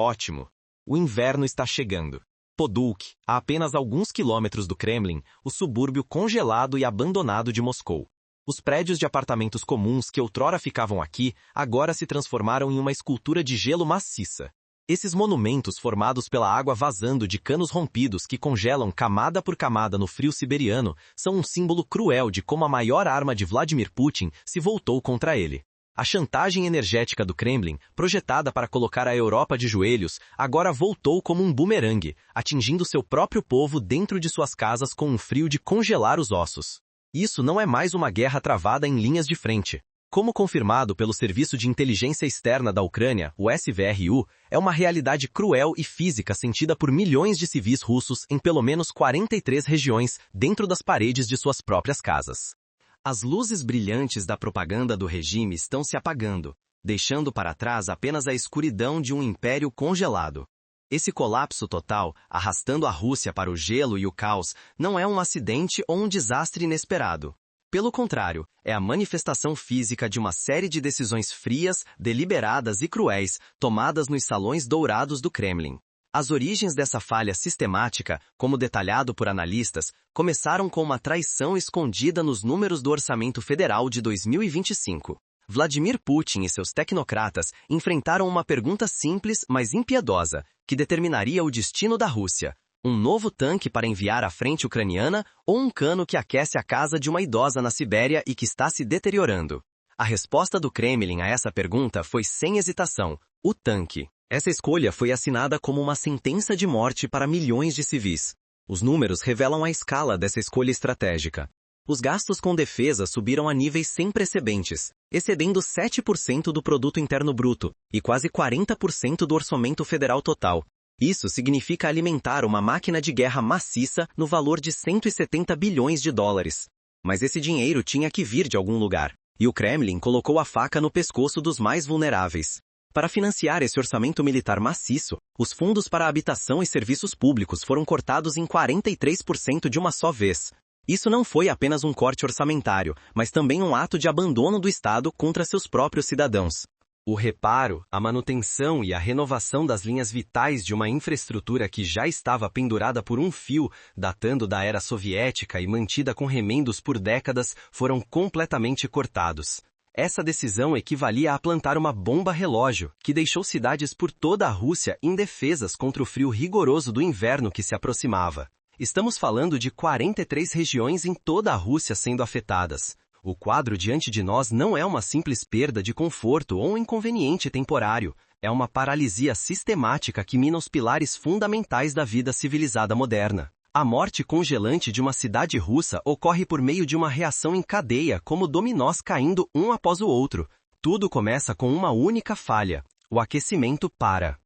Ótimo. O inverno está chegando. Podolsk, a apenas alguns quilômetros do Kremlin, o subúrbio congelado e abandonado de Moscou. Os prédios de apartamentos comuns que outrora ficavam aqui, agora se transformaram em uma escultura de gelo maciça. Esses monumentos formados pela água vazando de canos rompidos que congelam camada por camada no frio siberiano são um símbolo cruel de como a maior arma de Vladimir Putin se voltou contra ele. A chantagem energética do Kremlin, projetada para colocar a Europa de joelhos, agora voltou como um bumerangue, atingindo seu próprio povo dentro de suas casas com um frio de congelar os ossos. Isso não é mais uma guerra travada em linhas de frente. Como confirmado pelo Serviço de Inteligência Externa da Ucrânia, o SVRU, é uma realidade cruel e física sentida por milhões de civis russos em pelo menos 43 regiões dentro das paredes de suas próprias casas. As luzes brilhantes da propaganda do regime estão se apagando, deixando para trás apenas a escuridão de um império congelado. Esse colapso total, arrastando a Rússia para o gelo e o caos, não é um acidente ou um desastre inesperado. Pelo contrário, é a manifestação física de uma série de decisões frias, deliberadas e cruéis, tomadas nos salões dourados do Kremlin. As origens dessa falha sistemática, como detalhado por analistas, começaram com uma traição escondida nos números do Orçamento Federal de 2025. Vladimir Putin e seus tecnocratas enfrentaram uma pergunta simples, mas impiedosa, que determinaria o destino da Rússia: um novo tanque para enviar à frente ucraniana ou um cano que aquece a casa de uma idosa na Sibéria e que está se deteriorando? A resposta do Kremlin a essa pergunta foi sem hesitação: o tanque. Essa escolha foi assinada como uma sentença de morte para milhões de civis. Os números revelam a escala dessa escolha estratégica. Os gastos com defesa subiram a níveis sem precedentes, excedendo 7% do produto interno bruto e quase 40% do orçamento federal total. Isso significa alimentar uma máquina de guerra maciça no valor de 170 bilhões de dólares. Mas esse dinheiro tinha que vir de algum lugar, e o Kremlin colocou a faca no pescoço dos mais vulneráveis. Para financiar esse orçamento militar maciço, os fundos para habitação e serviços públicos foram cortados em 43% de uma só vez. Isso não foi apenas um corte orçamentário, mas também um ato de abandono do Estado contra seus próprios cidadãos. O reparo, a manutenção e a renovação das linhas vitais de uma infraestrutura que já estava pendurada por um fio, datando da era soviética e mantida com remendos por décadas, foram completamente cortados. Essa decisão equivalia a plantar uma bomba relógio, que deixou cidades por toda a Rússia indefesas contra o frio rigoroso do inverno que se aproximava. Estamos falando de 43 regiões em toda a Rússia sendo afetadas. O quadro diante de nós não é uma simples perda de conforto ou um inconveniente temporário. É uma paralisia sistemática que mina os pilares fundamentais da vida civilizada moderna. A morte congelante de uma cidade russa ocorre por meio de uma reação em cadeia, como dominós caindo um após o outro. Tudo começa com uma única falha: o aquecimento para.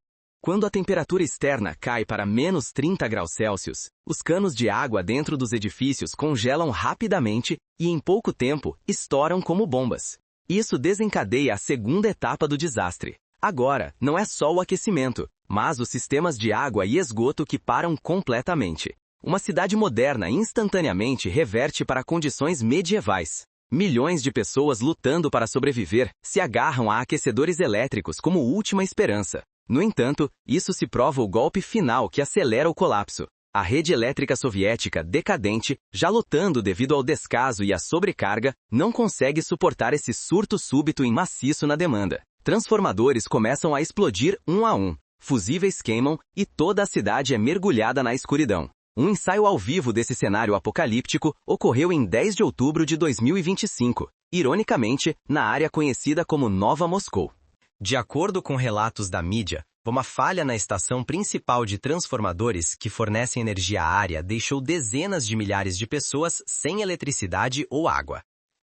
Quando a temperatura externa cai para menos 30 graus Celsius, os canos de água dentro dos edifícios congelam rapidamente e, em pouco tempo, estouram como bombas. Isso desencadeia a segunda etapa do desastre. Agora, não é só o aquecimento, mas os sistemas de água e esgoto que param completamente. Uma cidade moderna instantaneamente reverte para condições medievais. Milhões de pessoas lutando para sobreviver se agarram a aquecedores elétricos como última esperança. No entanto, isso se prova o golpe final que acelera o colapso. A rede elétrica soviética, decadente, já lutando devido ao descaso e à sobrecarga, não consegue suportar esse surto súbito e maciço na demanda. Transformadores começam a explodir um a um, fusíveis queimam e toda a cidade é mergulhada na escuridão. Um ensaio ao vivo desse cenário apocalíptico ocorreu em 10 de outubro de 2025, ironicamente, na área conhecida como Nova Moscou. De acordo com relatos da mídia, uma falha na estação principal de transformadores que fornecem energia à área deixou dezenas de milhares de pessoas sem eletricidade ou água.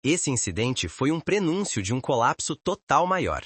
Esse incidente foi um prenúncio de um colapso total maior.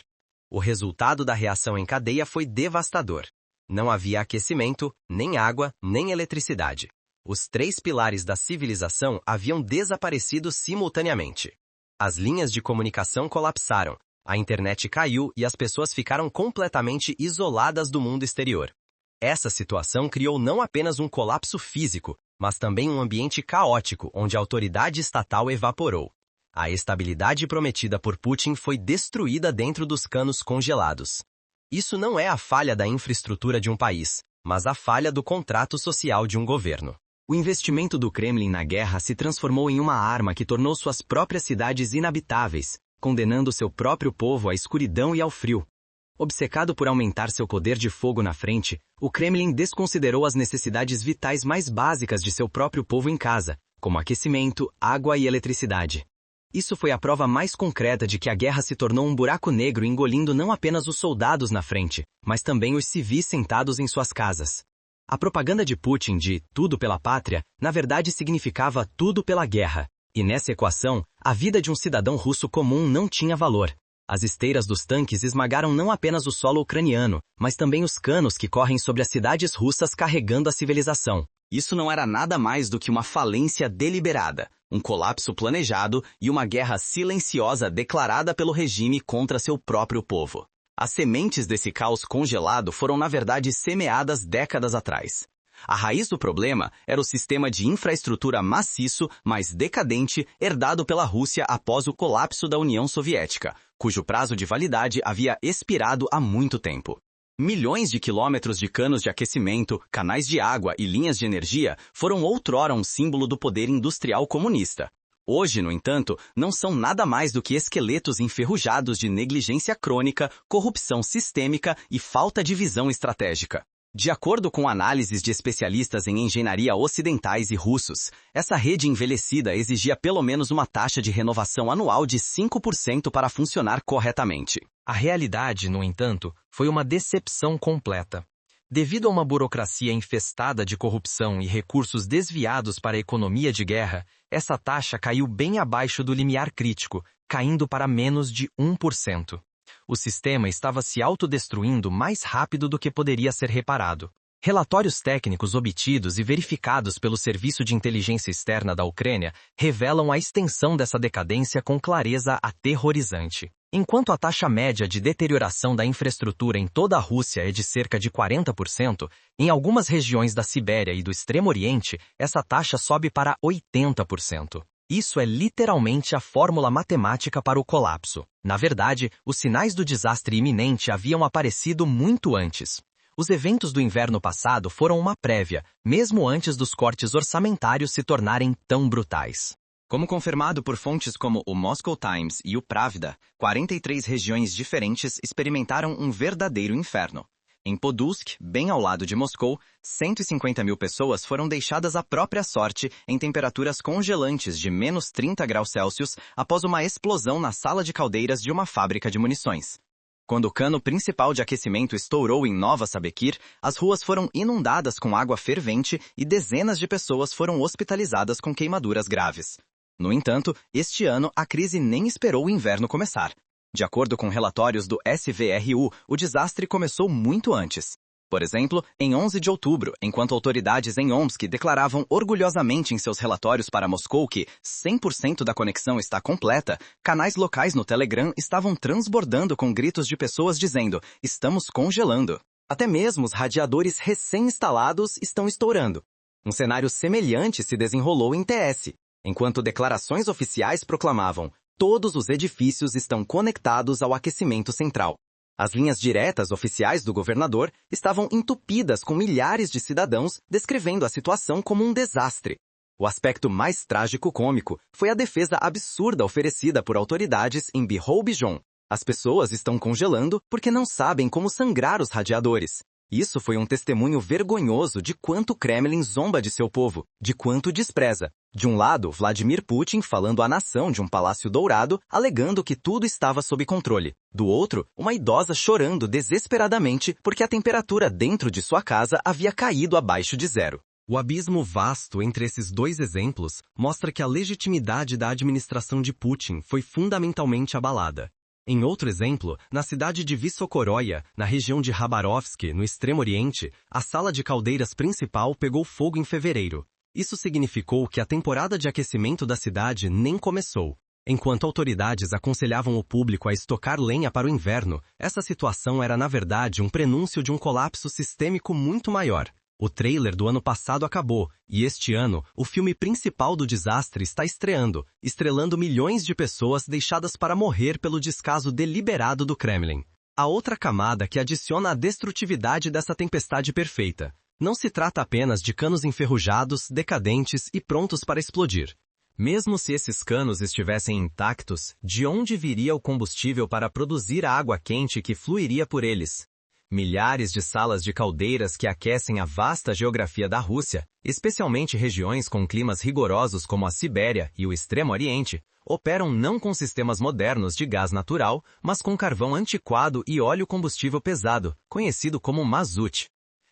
O resultado da reação em cadeia foi devastador. Não havia aquecimento, nem água, nem eletricidade. Os 3 pilares da civilização haviam desaparecido simultaneamente. As linhas de comunicação colapsaram, a internet caiu e as pessoas ficaram completamente isoladas do mundo exterior. Essa situação criou não apenas um colapso físico, mas também um ambiente caótico onde a autoridade estatal evaporou. A estabilidade prometida por Putin foi destruída dentro dos canos congelados. Isso não é a falha da infraestrutura de um país, mas a falha do contrato social de um governo. O investimento do Kremlin na guerra se transformou em uma arma que tornou suas próprias cidades inabitáveis, condenando seu próprio povo à escuridão e ao frio. Obcecado por aumentar seu poder de fogo na frente, o Kremlin desconsiderou as necessidades vitais mais básicas de seu próprio povo em casa, como aquecimento, água e eletricidade. Isso foi a prova mais concreta de que a guerra se tornou um buraco negro engolindo não apenas os soldados na frente, mas também os civis sentados em suas casas. A propaganda de Putin de tudo pela pátria, na verdade significava tudo pela guerra. E nessa equação, a vida de um cidadão russo comum não tinha valor. As esteiras dos tanques esmagaram não apenas o solo ucraniano, mas também os canos que correm sobre as cidades russas carregando a civilização. Isso não era nada mais do que uma falência deliberada, um colapso planejado e uma guerra silenciosa declarada pelo regime contra seu próprio povo. As sementes desse caos congelado foram na verdade semeadas décadas atrás. A raiz do problema era o sistema de infraestrutura maciço, mas decadente, herdado pela Rússia após o colapso da União Soviética, cujo prazo de validade havia expirado há muito tempo. Milhões de quilômetros de canos de aquecimento, canais de água e linhas de energia foram outrora um símbolo do poder industrial comunista. Hoje, no entanto, não são nada mais do que esqueletos enferrujados de negligência crônica, corrupção sistêmica e falta de visão estratégica. De acordo com análises de especialistas em engenharia ocidentais e russos, essa rede envelhecida exigia pelo menos uma taxa de renovação anual de 5% para funcionar corretamente. A realidade, no entanto, foi uma decepção completa. Devido a uma burocracia infestada de corrupção e recursos desviados para a economia de guerra, essa taxa caiu bem abaixo do limiar crítico, caindo para menos de 1%. O sistema estava se autodestruindo mais rápido do que poderia ser reparado. Relatórios técnicos obtidos e verificados pelo Serviço de Inteligência Externa da Ucrânia revelam a extensão dessa decadência com clareza aterrorizante. Enquanto a taxa média de deterioração da infraestrutura em toda a Rússia é de cerca de 40%, em algumas regiões da Sibéria e do Extremo Oriente, essa taxa sobe para 80%. Isso é literalmente a fórmula matemática para o colapso. Na verdade, os sinais do desastre iminente haviam aparecido muito antes. Os eventos do inverno passado foram uma prévia, mesmo antes dos cortes orçamentários se tornarem tão brutais. Como confirmado por fontes como o Moscow Times e o Pravda, 43 regiões diferentes experimentaram um verdadeiro inferno. Em Podolsk, bem ao lado de Moscou, 150 mil pessoas foram deixadas à própria sorte em temperaturas congelantes de menos 30 graus Celsius após uma explosão na sala de caldeiras de uma fábrica de munições. Quando o cano principal de aquecimento estourou em Nova Sabekir, as ruas foram inundadas com água fervente e dezenas de pessoas foram hospitalizadas com queimaduras graves. No entanto, este ano a crise nem esperou o inverno começar. De acordo com relatórios do SVRU, o desastre começou muito antes. Por exemplo, em 11 de outubro, enquanto autoridades em Omsk declaravam orgulhosamente em seus relatórios para Moscou que 100% da conexão está completa, canais locais no Telegram estavam transbordando com gritos de pessoas dizendo: "Estamos congelando". Até mesmo os radiadores recém-instalados estão estourando. Um cenário semelhante se desenrolou em TS, enquanto declarações oficiais proclamavam: todos os edifícios estão conectados ao aquecimento central. As linhas diretas oficiais do governador estavam entupidas com milhares de cidadãos descrevendo a situação como um desastre. O aspecto mais trágico-cômico foi a defesa absurda oferecida por autoridades em Birobidzhan. As pessoas estão congelando porque não sabem como sangrar os radiadores. Isso foi um testemunho vergonhoso de quanto o Kremlin zomba de seu povo, de quanto despreza. De um lado, Vladimir Putin falando à nação de um palácio dourado, alegando que tudo estava sob controle. Do outro, uma idosa chorando desesperadamente porque a temperatura dentro de sua casa havia caído abaixo de zero. O abismo vasto entre esses dois exemplos mostra que a legitimidade da administração de Putin foi fundamentalmente abalada. Em outro exemplo, na cidade de Vysokoroi, na região de Khabarovsk, no Extremo Oriente, a sala de caldeiras principal pegou fogo em fevereiro. Isso significou que a temporada de aquecimento da cidade nem começou. Enquanto autoridades aconselhavam o público a estocar lenha para o inverno, essa situação era na verdade um prenúncio de um colapso sistêmico muito maior. O trailer do ano passado acabou, e este ano, o filme principal do desastre está estreando, estrelando milhões de pessoas deixadas para morrer pelo descaso deliberado do Kremlin. Há outra camada que adiciona a destrutividade dessa tempestade perfeita. Não se trata apenas de canos enferrujados, decadentes e prontos para explodir. Mesmo se esses canos estivessem intactos, de onde viria o combustível para produzir a água quente que fluiria por eles? Milhares de salas de caldeiras que aquecem a vasta geografia da Rússia, especialmente regiões com climas rigorosos como a Sibéria e o Extremo Oriente, operam não com sistemas modernos de gás natural, mas com carvão antiquado e óleo combustível pesado, conhecido como mazuti.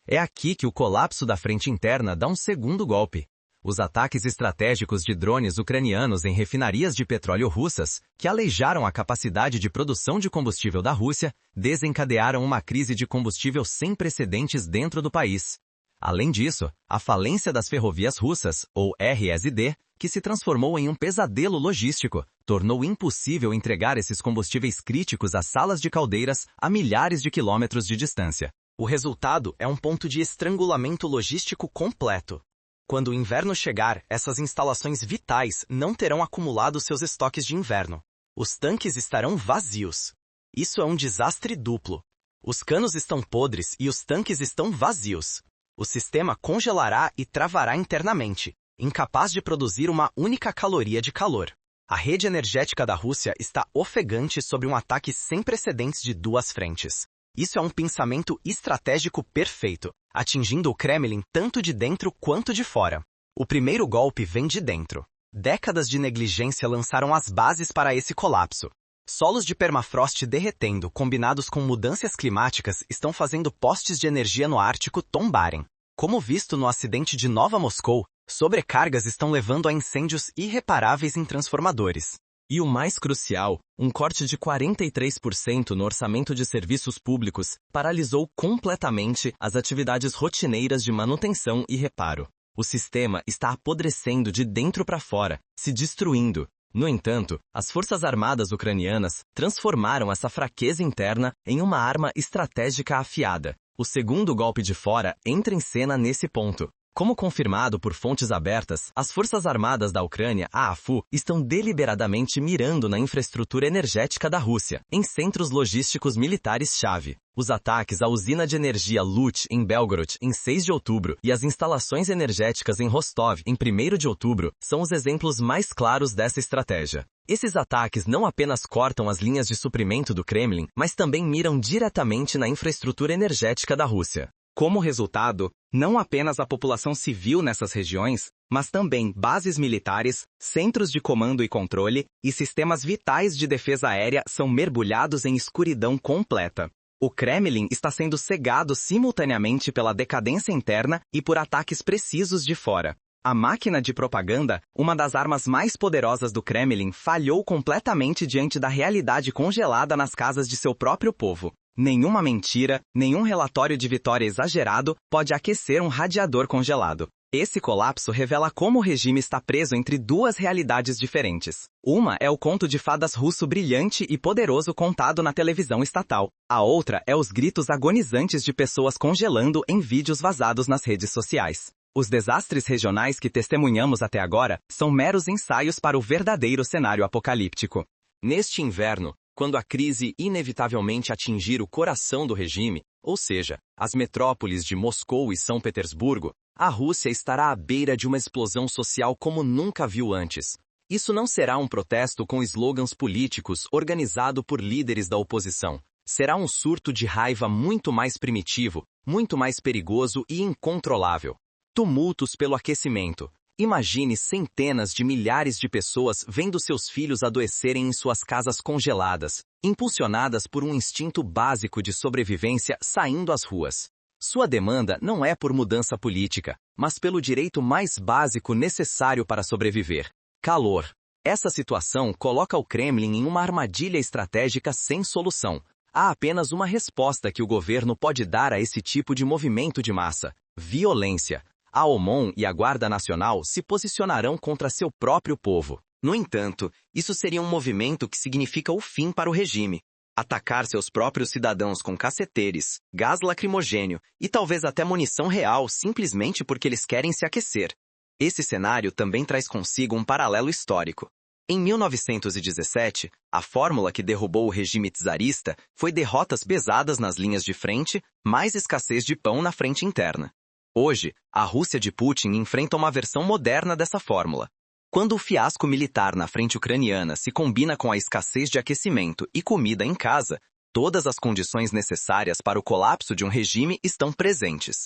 É aqui que o colapso da frente interna dá um segundo golpe. Os ataques estratégicos de drones ucranianos em refinarias de petróleo russas, que aleijaram a capacidade de produção de combustível da Rússia, desencadearam uma crise de combustível sem precedentes dentro do país. Além disso, a falência das ferrovias russas, ou RSD, que se transformou em um pesadelo logístico, tornou impossível entregar esses combustíveis críticos às salas de caldeiras a milhares de quilômetros de distância. O resultado é um ponto de estrangulamento logístico completo. Quando o inverno chegar, essas instalações vitais não terão acumulado seus estoques de inverno. Os tanques estarão vazios. Isso é um desastre duplo. Os canos estão podres e os tanques estão vazios. O sistema congelará e travará internamente, incapaz de produzir uma única caloria de calor. A rede energética da Rússia está ofegante sob um ataque sem precedentes de duas frentes. Isso é um pensamento estratégico perfeito, atingindo o Kremlin tanto de dentro quanto de fora. O primeiro golpe vem de dentro. Décadas de negligência lançaram as bases para esse colapso. Solos de permafrost derretendo, combinados com mudanças climáticas, estão fazendo postes de energia no Ártico tombarem. Como visto no acidente de Nova Moscou, sobrecargas estão levando a incêndios irreparáveis em transformadores. E o mais crucial, um corte de 43% no orçamento de serviços públicos paralisou completamente as atividades rotineiras de manutenção e reparo. O sistema está apodrecendo de dentro para fora, se destruindo. No entanto, as forças armadas ucranianas transformaram essa fraqueza interna em uma arma estratégica afiada. O segundo golpe de fora entra em cena nesse ponto. Como confirmado por fontes abertas, as Forças Armadas da Ucrânia, a AFU, estão deliberadamente mirando na infraestrutura energética da Rússia, em centros logísticos militares-chave. Os ataques à usina de energia Lut, em Belgorod, em 6 de outubro, e as instalações energéticas em Rostov, em 1º de outubro, são os exemplos mais claros dessa estratégia. Esses ataques não apenas cortam as linhas de suprimento do Kremlin, mas também miram diretamente na infraestrutura energética da Rússia. Como resultado, não apenas a população civil nessas regiões, mas também bases militares, centros de comando e controle e sistemas vitais de defesa aérea são mergulhados em escuridão completa. O Kremlin está sendo cegado simultaneamente pela decadência interna e por ataques precisos de fora. A máquina de propaganda, uma das armas mais poderosas do Kremlin, falhou completamente diante da realidade congelada nas casas de seu próprio povo. Nenhuma mentira, nenhum relatório de vitória exagerado pode aquecer um radiador congelado. Esse colapso revela como o regime está preso entre duas realidades diferentes. Uma é o conto de fadas russo brilhante e poderoso contado na televisão estatal. A outra é os gritos agonizantes de pessoas congelando em vídeos vazados nas redes sociais. Os desastres regionais que testemunhamos até agora são meros ensaios para o verdadeiro cenário apocalíptico. Neste inverno, quando a crise inevitavelmente atingir o coração do regime, ou seja, as metrópoles de Moscou e São Petersburgo, a Rússia estará à beira de uma explosão social como nunca viu antes. Isso não será um protesto com slogans políticos organizado por líderes da oposição. Será um surto de raiva muito mais primitivo, muito mais perigoso e incontrolável. Tumultos pelo aquecimento. Imagine centenas de milhares de pessoas vendo seus filhos adoecerem em suas casas congeladas, impulsionadas por um instinto básico de sobrevivência saindo às ruas. Sua demanda não é por mudança política, mas pelo direito mais básico necessário para sobreviver: calor. Essa situação coloca o Kremlin em uma armadilha estratégica sem solução. Há apenas uma resposta que o governo pode dar a esse tipo de movimento de massa: violência. A OMON e a Guarda Nacional se posicionarão contra seu próprio povo. No entanto, isso seria um movimento que significa o fim para o regime. Atacar seus próprios cidadãos com caceteres, gás lacrimogênio e talvez até munição real simplesmente porque eles querem se aquecer. Esse cenário também traz consigo um paralelo histórico. Em 1917, a fórmula que derrubou o regime czarista foi derrotas pesadas nas linhas de frente, mais escassez de pão na frente interna. Hoje, a Rússia de Putin enfrenta uma versão moderna dessa fórmula. Quando o fiasco militar na frente ucraniana se combina com a escassez de aquecimento e comida em casa, todas as condições necessárias para o colapso de um regime estão presentes.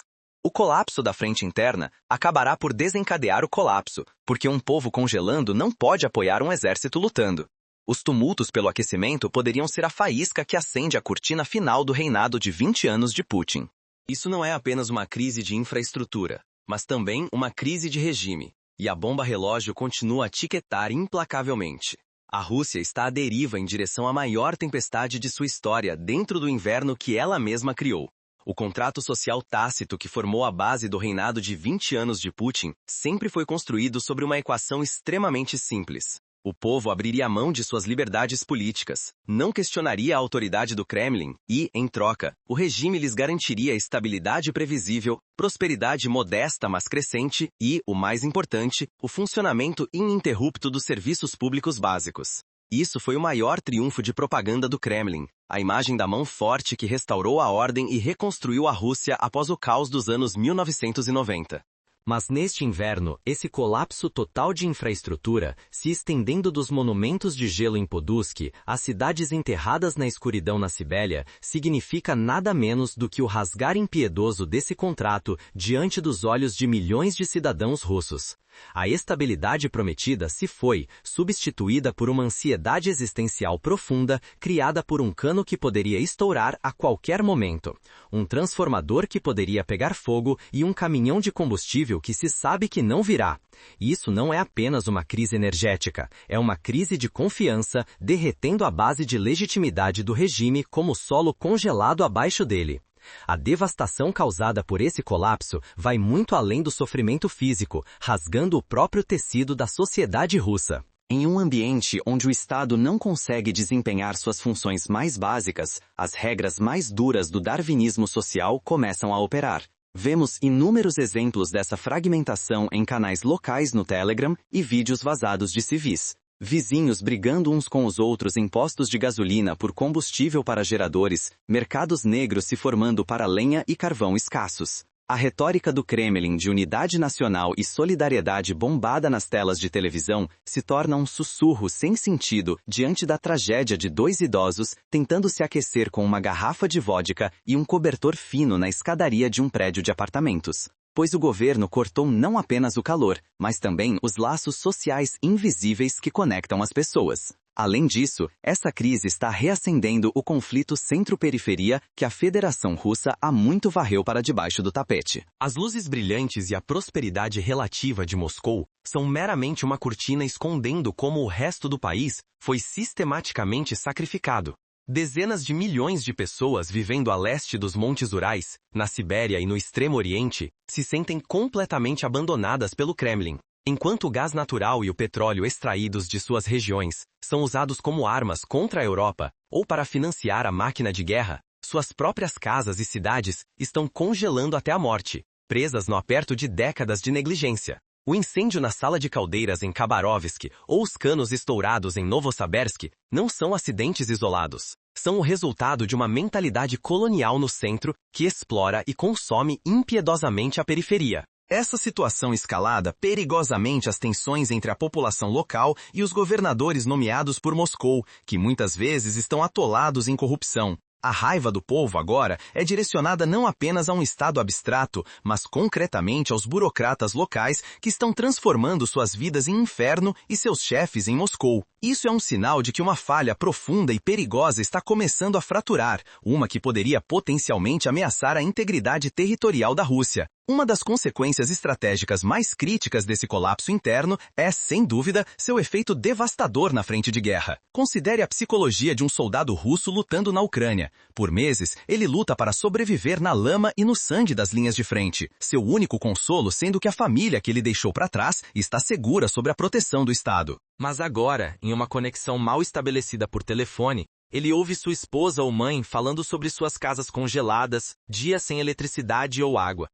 O colapso da frente interna acabará por desencadear o colapso, porque um povo congelando não pode apoiar um exército lutando. Os tumultos pelo aquecimento poderiam ser a faísca que acende a cortina final do reinado de 20 anos de Putin. Isso não é apenas uma crise de infraestrutura, mas também uma crise de regime, e a bomba relógio continua a tiquetar implacavelmente. A Rússia está à deriva em direção à maior tempestade de sua história dentro do inverno que ela mesma criou. O contrato social tácito que formou a base do reinado de 20 anos de Putin sempre foi construído sobre uma equação extremamente simples. O povo abriria mão de suas liberdades políticas, não questionaria a autoridade do Kremlin e, em troca, o regime lhes garantiria estabilidade previsível, prosperidade modesta mas crescente e, o mais importante, o funcionamento ininterrupto dos serviços públicos básicos. Isso foi o maior triunfo de propaganda do Kremlin, a imagem da mão forte que restaurou a ordem e reconstruiu a Rússia após o caos dos anos 1990. Mas neste inverno, esse colapso total de infraestrutura, se estendendo dos monumentos de gelo em Podolsk às cidades enterradas na escuridão na Sibéria, significa nada menos do que o rasgar impiedoso desse contrato diante dos olhos de milhões de cidadãos russos. A estabilidade prometida se foi, substituída por uma ansiedade existencial profunda, criada por um cano que poderia estourar a qualquer momento, um transformador que poderia pegar fogo e um caminhão de combustível que se sabe que não virá. Isso não é apenas uma crise energética, é uma crise de confiança, derretendo a base de legitimidade do regime como solo congelado abaixo dele. A devastação causada por esse colapso vai muito além do sofrimento físico, rasgando o próprio tecido da sociedade russa. Em um ambiente onde o Estado não consegue desempenhar suas funções mais básicas, as regras mais duras do darwinismo social começam a operar. Vemos inúmeros exemplos dessa fragmentação em canais locais no Telegram e vídeos vazados de civis. Vizinhos brigando uns com os outros em postos de gasolina por combustível para geradores, mercados negros se formando para lenha e carvão escassos. A retórica do Kremlin de unidade nacional e solidariedade bombada nas telas de televisão se torna um sussurro sem sentido diante da tragédia de dois idosos tentando se aquecer com uma garrafa de vodka e um cobertor fino na escadaria de um prédio de apartamentos. Pois o governo cortou não apenas o calor, mas também os laços sociais invisíveis que conectam as pessoas. Além disso, essa crise está reacendendo o conflito centro-periferia que a Federação Russa há muito varreu para debaixo do tapete. As luzes brilhantes e a prosperidade relativa de Moscou são meramente uma cortina escondendo como o resto do país foi sistematicamente sacrificado. Dezenas de milhões de pessoas vivendo a leste dos Montes Urais, na Sibéria e no Extremo Oriente, se sentem completamente abandonadas pelo Kremlin. Enquanto o gás natural e o petróleo extraídos de suas regiões são usados como armas contra a Europa ou para financiar a máquina de guerra, suas próprias casas e cidades estão congelando até a morte, presas no aperto de décadas de negligência. O incêndio na sala de caldeiras em Khabarovsk ou os canos estourados em Novosibirsk não são acidentes isolados. São o resultado de uma mentalidade colonial no centro que explora e consome impiedosamente a periferia. Essa situação escalada perigosamente as tensões entre a população local e os governadores nomeados por Moscou, que muitas vezes estão atolados em corrupção. A raiva do povo agora é direcionada não apenas a um Estado abstrato, mas concretamente aos burocratas locais que estão transformando suas vidas em inferno e seus chefes em Moscou. Isso é um sinal de que uma falha profunda e perigosa está começando a fraturar, uma que poderia potencialmente ameaçar a integridade territorial da Rússia. Uma das consequências estratégicas mais críticas desse colapso interno é, sem dúvida, seu efeito devastador na frente de guerra. Considere a psicologia de um soldado russo lutando na Ucrânia. Por meses, ele luta para sobreviver na lama e no sangue das linhas de frente, seu único consolo sendo que a família que ele deixou para trás está segura sob a proteção do Estado. Mas agora, em uma conexão mal estabelecida por telefone, ele ouve sua esposa ou mãe falando sobre suas casas congeladas, dias sem eletricidade ou água.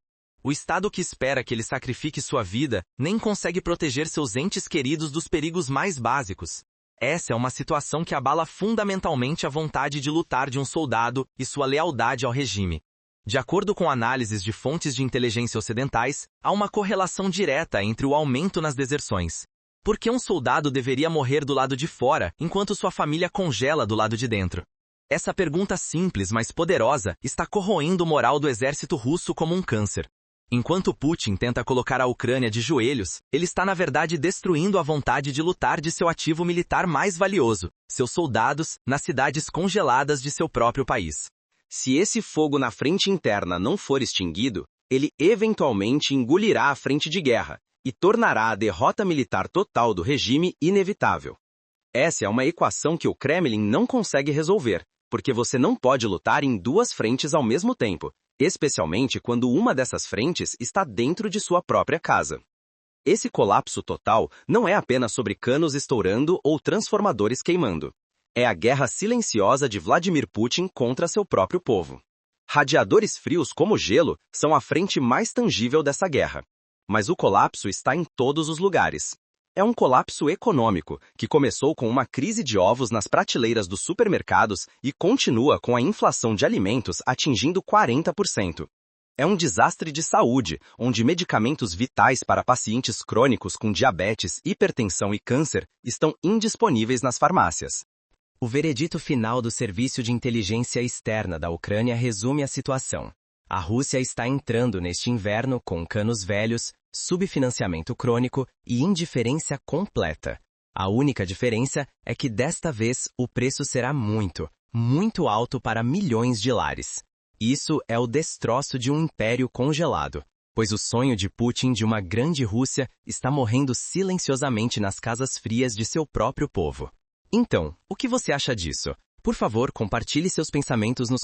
O Estado que espera que ele sacrifique sua vida nem consegue proteger seus entes queridos dos perigos mais básicos. Essa é uma situação que abala fundamentalmente a vontade de lutar de um soldado e sua lealdade ao regime. De acordo com análises de fontes de inteligência ocidentais, há uma correlação direta entre o aumento nas deserções. Por que um soldado deveria morrer do lado de fora, enquanto sua família congela do lado de dentro? Essa pergunta simples, mas poderosa, está corroendo o moral do exército russo como um câncer. Enquanto Putin tenta colocar a Ucrânia de joelhos, ele está na verdade destruindo a vontade de lutar de seu ativo militar mais valioso, seus soldados, nas cidades congeladas de seu próprio país. Se esse fogo na frente interna não for extinguido, ele eventualmente engolirá a frente de guerra e tornará a derrota militar total do regime inevitável. Essa é uma equação que o Kremlin não consegue resolver, porque você não pode lutar em duas frentes ao mesmo tempo, especialmente quando uma dessas frentes está dentro de sua própria casa. Esse colapso total não é apenas sobre canos estourando ou transformadores queimando. É a guerra silenciosa de Vladimir Putin contra seu próprio povo. Radiadores frios como gelo são a frente mais tangível dessa guerra. Mas o colapso está em todos os lugares. É um colapso econômico, que começou com uma crise de ovos nas prateleiras dos supermercados e continua com a inflação de alimentos atingindo 40%. É um desastre de saúde, onde medicamentos vitais para pacientes crônicos com diabetes, hipertensão e câncer estão indisponíveis nas farmácias. O veredito final do Serviço de Inteligência Externa da Ucrânia resume a situação. A Rússia está entrando neste inverno com canos velhos, subfinanciamento crônico e indiferença completa. A única diferença é que desta vez o preço será muito, muito alto para milhões de lares. Isso é o destroço de um império congelado, pois o sonho de Putin de uma grande Rússia está morrendo silenciosamente nas casas frias de seu próprio povo. Então, o que você acha disso? Por favor, compartilhe seus pensamentos nos comentários.